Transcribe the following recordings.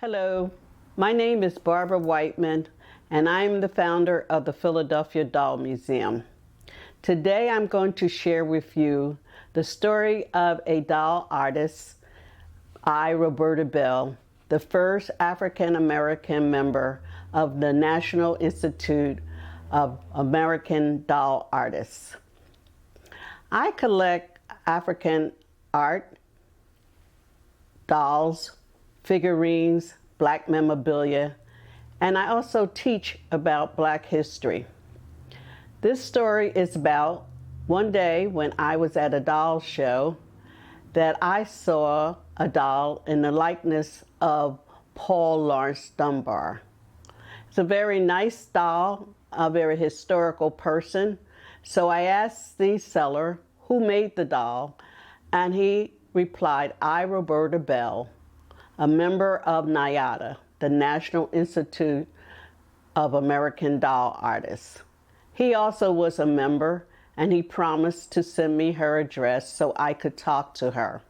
Hello, my name is Barbara Whiteman, and I'm the founder of the Philadelphia Doll Museum. Today I'm going to share with you the story of a doll artist, Roberta Bell, the first African-American member of the National Institute of American Doll Artists. I collect African art, dolls, figurines, Black memorabilia, and I also teach about Black history. This story is about one day when I was at a doll show that I saw a doll in the likeness of Paul Laurence Dunbar. It's a very nice doll, a very historical person. So I asked the seller who made the doll, and he replied, Roberta Bell, a member of NIADA, the National Institute of American Doll Artists. He also was a member, and he promised to send me her address so I could talk to her.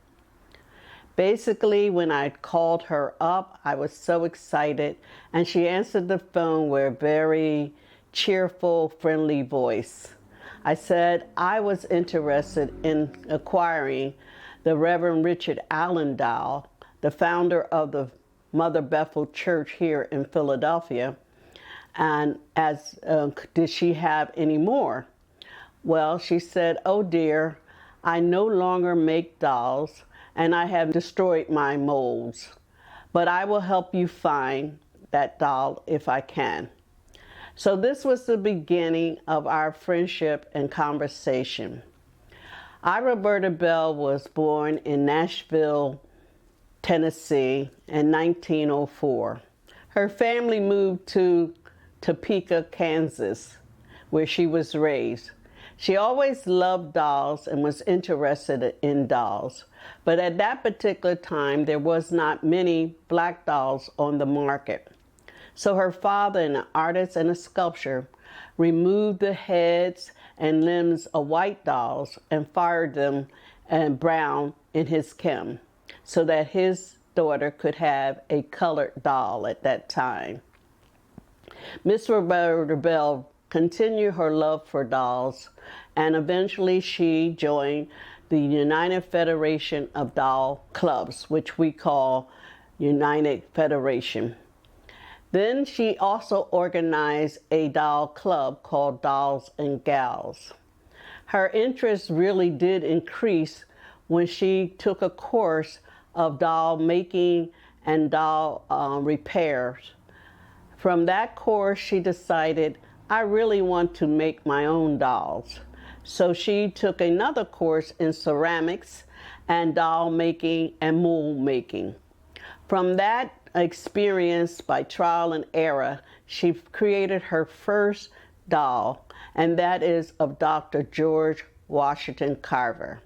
Basically, when I called her up, I was so excited, and she answered the phone with a very cheerful, friendly voice. I said I was interested in acquiring the Reverend Richard Allen doll, the founder of the Mother Bethel Church here in Philadelphia, and did she have any more? Well, she said, oh dear, I no longer make dolls, and I have destroyed my molds, but I will help you find that doll if I can. So this was the beginning of our friendship and conversation. Roberta Bell was born in Nashville, Tennessee in 1904. Her family moved to Topeka, Kansas, where she was raised. She always loved dolls and was interested in dolls, but at that particular time there was not many Black dolls on the market. So her father, an artist and a sculptor, removed the heads and limbs of white dolls and fired them brown in his kiln, so that his daughter could have a colored doll at that time. Miss Roberta Bell continued her love for dolls, and eventually she joined the United Federation of Doll Clubs, which we call United Federation. Then she also organized a doll club called Dolls and Gals. Her interest really did increase when she took a course of doll making and doll repairs. From that course, she decided, I really want to make my own dolls. So she took another course in ceramics and doll making and mold making. From that experience, by trial and error, she created her first doll, and that is of Dr. George Washington Carver.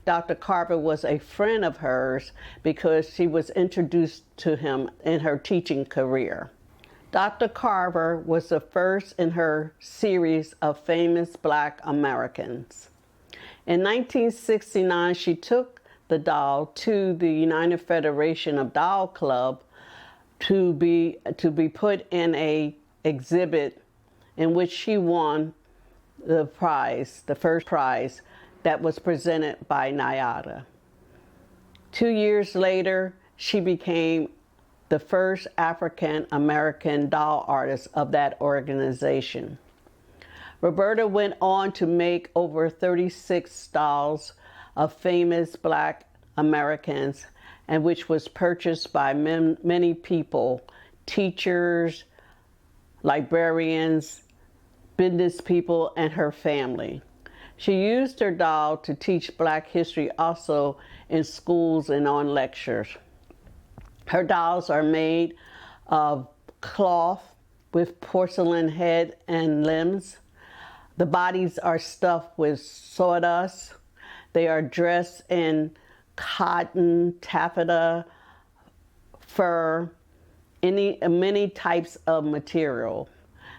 Dr. Carver was a friend of hers because she was introduced to him in her teaching career. Dr. Carver was the first in her series of famous Black Americans. In 1969, she took the doll to the United Federation of Doll Club to be put in a exhibit in which she won the prize, the first prize that was presented by NIADA. 2 years later, she became the first African-American doll artist of that organization. Roberta went on to make over 36 dolls of famous Black Americans, and which was purchased by many people, teachers, librarians, business people, and her family. She used her doll to teach Black history also in schools and on lectures. Her dolls are made of cloth with porcelain head and limbs. The bodies are stuffed with sawdust. They are dressed in cotton, taffeta, fur, many types of material.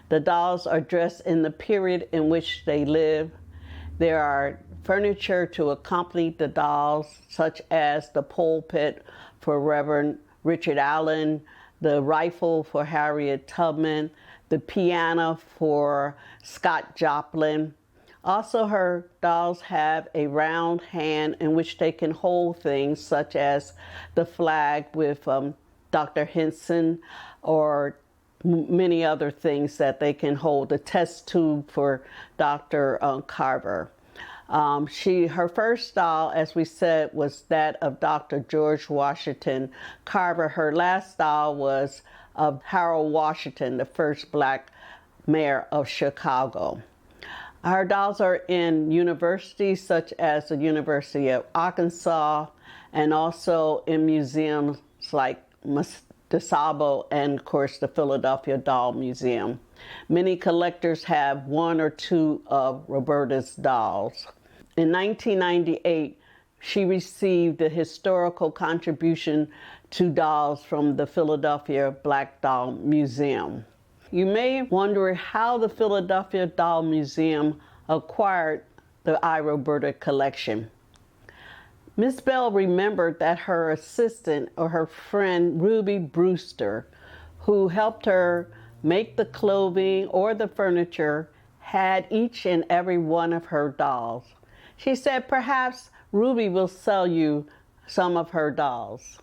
The dolls are dressed in the period in which they live. There are furniture to accompany the dolls, such as the pulpit for Reverend Richard Allen, the rifle for Harriet Tubman, the piano for Scott Joplin. Also, her dolls have a round hand in which they can hold things such as the flag with Dr. Henson, or many other things that they can hold, the test tube for Dr. Carver. Her first doll, as we said, was that of Dr. George Washington Carver. Her last doll was of Harold Washington, the first black mayor of Chicago. Our dolls are in universities such as the University of Arkansas, and also in museums like DeSable and, of course, the Philadelphia Doll Museum. Many collectors have one or two of Roberta's dolls. In 1998, she received the historical contribution to dolls from the Philadelphia Black Doll Museum. You may wonder how the Philadelphia Doll Museum acquired the Roberta collection. Miss Bell remembered that her assistant, or her friend Ruby Brewster, who helped her make the clothing or the furniture, had each and every one of her dolls. She said, "Perhaps Ruby will sell you some of her dolls."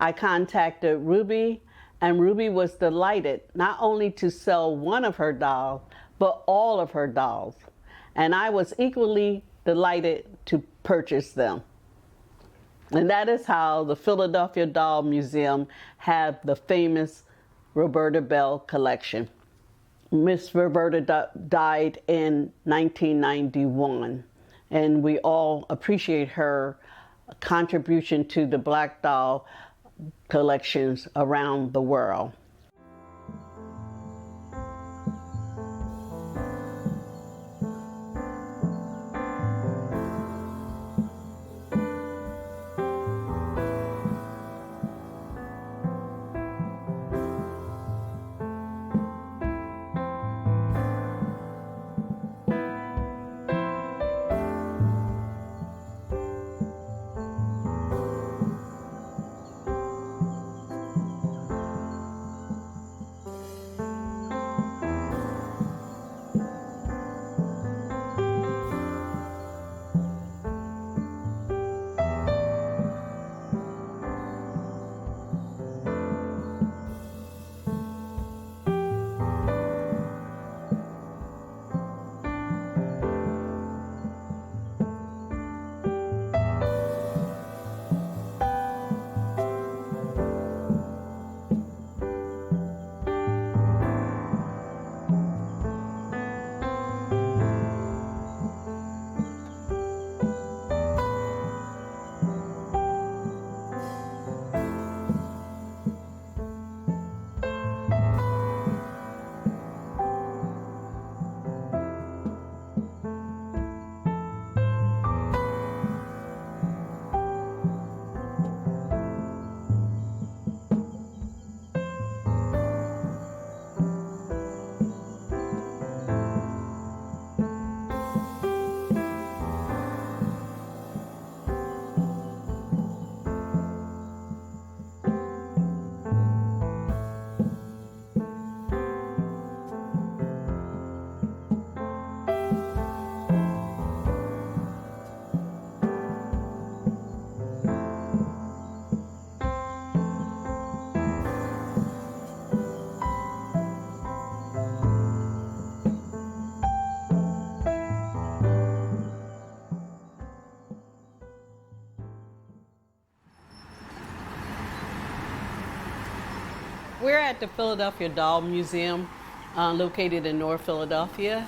I contacted Ruby, and Ruby was delighted not only to sell one of her dolls, but all of her dolls. And I was equally delighted to purchase them. And that is how the Philadelphia Doll Museum had the famous Roberta Bell collection. Miss Roberta died in 1991, and we all appreciate her contribution to the Black doll collections around the world. We're at the Philadelphia Doll Museum, located in North Philadelphia.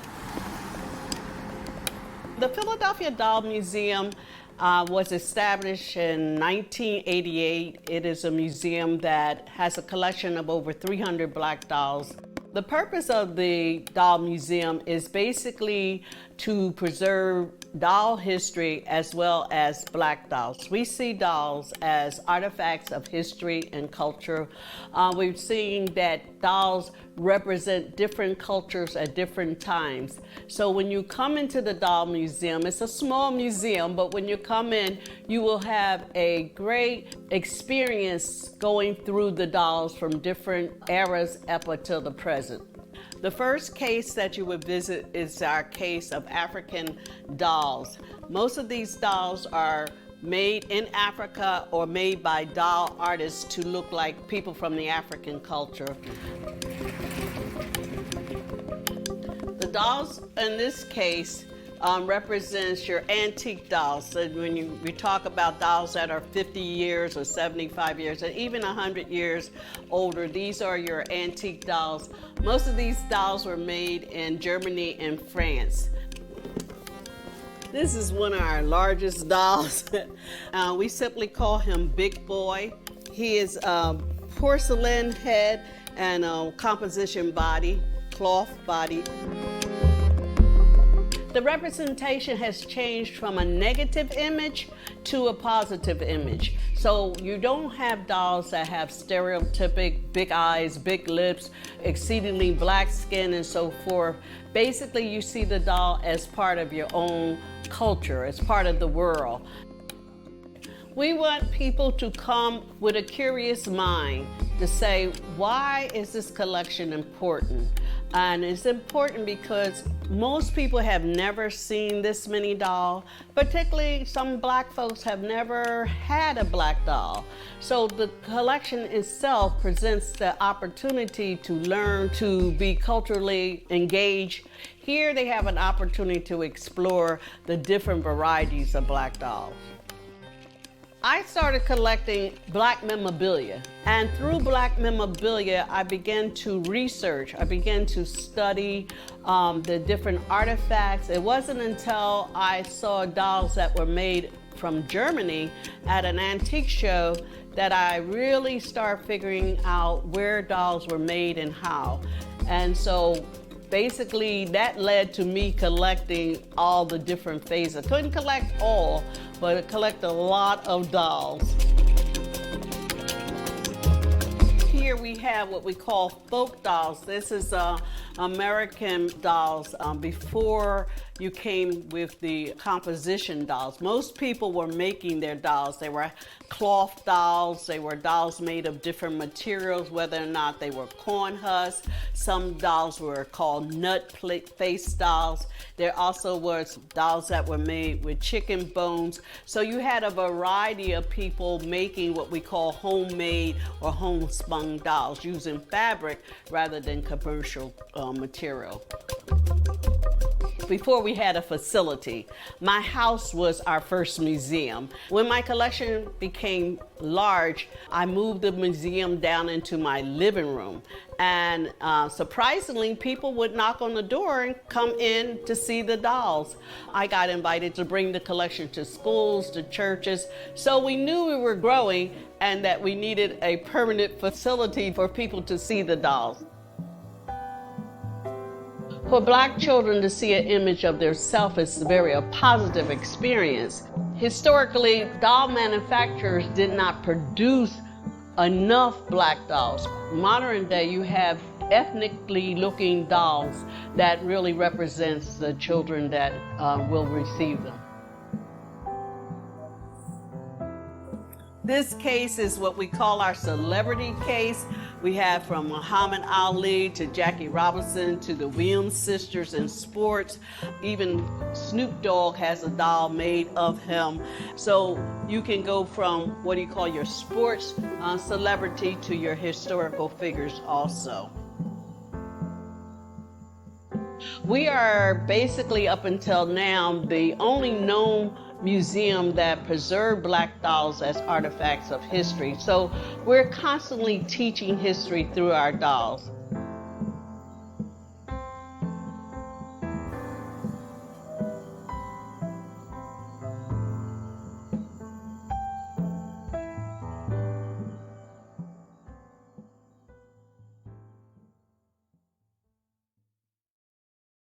The Philadelphia Doll Museum was established in 1988. It is a museum that has a collection of over 300 Black dolls. The purpose of the Doll Museum is basically to preserve doll history as well as Black dolls. We see dolls as artifacts of history and culture. We've seen that dolls represent different cultures at different times. So when you come into the Doll Museum, it's a small museum, but when you come in, you will have a great experience going through the dolls from different eras up until the present. The first case that you would visit is our case of African dolls. Most of these dolls are made in Africa or made by doll artists to look like people from the African culture. The dolls in this case represents your antique dolls. So when we talk about dolls that are 50 years or 75 years or even 100 years older, these are your antique dolls. Most of these dolls were made in Germany and France. This is one of our largest dolls. We simply call him Big Boy. He is a porcelain head and a composition body, cloth body. The representation has changed from a negative image to a positive image. So you don't have dolls that have stereotypic big eyes, big lips, exceedingly black skin, and so forth. Basically, you see the doll as part of your own culture, as part of the world. We want people to come with a curious mind to say, why is this collection important? And it's important because most people have never seen this many dolls, particularly some Black folks have never had a Black doll. So the collection itself presents the opportunity to learn, to be culturally engaged. Here they have an opportunity to explore the different varieties of Black dolls. I started collecting Black memorabilia, and through Black memorabilia, I began to research. I began to study the different artifacts. It wasn't until I saw dolls that were made from Germany at an antique show that I really started figuring out where dolls were made and how. And so basically that led to me collecting all the different phases. I couldn't collect all, but I collect a lot of dolls. Here we have what we call folk dolls. This is American dolls before you came with the composition dolls. Most people were making their dolls. They were cloth dolls. They were dolls made of different materials, whether or not they were corn husks. Some dolls were called nut face dolls. There also was dolls that were made with chicken bones. So you had a variety of people making what we call homemade or homespun dolls using fabric rather than commercial material. Before we had a facility, my house was our first museum. When my collection became large, I moved the museum down into my living room. And surprisingly, people would knock on the door and come in to see the dolls. I got invited to bring the collection to schools, to churches. So we knew we were growing and that we needed a permanent facility for people to see the dolls. For Black children to see an image of their self is a positive experience. Historically, doll manufacturers did not produce enough Black dolls. Modern day, you have ethnically looking dolls that really represents the children that will receive them. This case is what we call our celebrity case. We have from Muhammad Ali to Jackie Robinson to the Williams sisters in sports. Even Snoop Dogg has a doll made of him. So you can go from what do you call your sports celebrity to your historical figures also. We are basically up until now the only known museum that preserved Black dolls as artifacts of history. So we're constantly teaching history through our dolls.